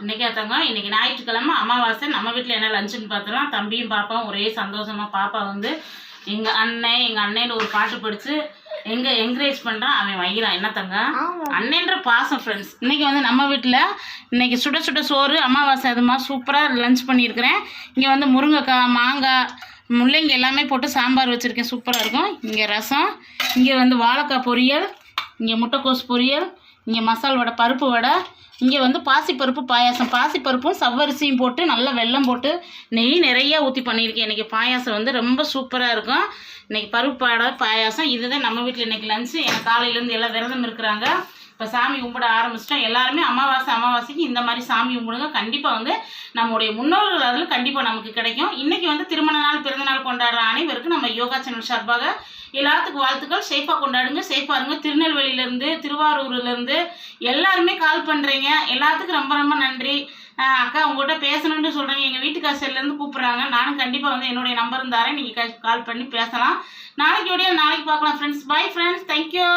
இன்னைக்கு அத்தங்க இன்னைக்கு ஞாயிற்றுக்கிழமை அமாவாசை. நம்ம வீட்டில் என்ன லஞ்சுன்னு பார்த்தோம்னா தம்பியும் பாப்பாவும் ஒரே சந்தோஷமா. பாப்பா வந்து எங்கள் அண்ணன் ஒரு பாட்டு படித்து என்கரேஜ் பண்ணுறான். அவன் வைகிறான். என்ன தங்க அண்ணன்ற பாசம் ஃப்ரெண்ட்ஸ். இன்றைக்கி வந்து நம்ம வீட்டில் இன்றைக்கி சுட சுட சோறு அமாவாசை அதுமா சூப்பராக லஞ்ச் பண்ணியிருக்கிறேன். இங்கே வந்து முருங்கைக்காய், மாங்காய், முள்ளங்கி எல்லாமே போட்டு சாம்பார் வச்சுருக்கேன். சூப்பராக இருக்கும். இங்கே ரசம், இங்கே வந்து வாழைக்காய் பொரியல், இங்கே முட்டைக்கோஸ் பொரியல், இங்கே மசால் வடை, பருப்பு வடை, இங்கே வந்து பாசிப்பருப்பு பாயாசம். பாசிப்பருப்பும் சவ்வரிசியும் போட்டு நல்லா வெல்லம் போட்டு நெய் நிறையா ஊற்றி பண்ணியிருக்கேன். இன்றைக்கி பாயாசம் வந்து ரொம்ப சூப்பராக இருக்கும். இன்றைக்கி பருப்பு வடை பாயாசம். இதுதான் நம்ம வீட்டில் இன்றைக்கி லஞ்சு. எனக்கு காலையிலேருந்து எல்லாம் விரதம் இருக்கிறாங்க. இப்போ சாமி கும்பிட ஆரம்பிச்சிட்டோம். எல்லாருமே அமாவாசைக்கு இந்த மாதிரி சாமி கும்பிடுங்க. கண்டிப்பாக வந்து நம்முடைய முன்னோர்கள் அதில் கண்டிப்பாக நமக்கு கிடைக்கும். இன்றைக்கி வந்து திருமண நாள், பிறந்த நாள் கொண்டாடுற அனைவருக்கும் நம்ம யோகா சேனல் சார்பாக எல்லாத்துக்கும் வாழ்த்துக்கள். சேஃபாக கொண்டாடுங்க, சேஃபாக இருங்க. திருநெல்வேலியிலேருந்து, திருவாரூர்லேருந்து எல்லாருமே கால் பண்ணுறீங்க. எல்லாத்துக்கும் ரொம்ப ரொம்ப நன்றி. அக்கா உங்கள்கிட்ட பேசணுன்னு சொல்கிறீங்க. எங்கள் வீட்டுக்கார் செல்லேருந்து கூப்பிட்றாங்க. நானும் கண்டிப்பாக வந்து என்னுடைய நம்பரும் தரேன். நீங்கள் கால் பண்ணி பேசலாம். நாளைக்கு பார்க்கலாம் ஃப்ரெண்ட்ஸ். Bye friends. தேங்க்யூ.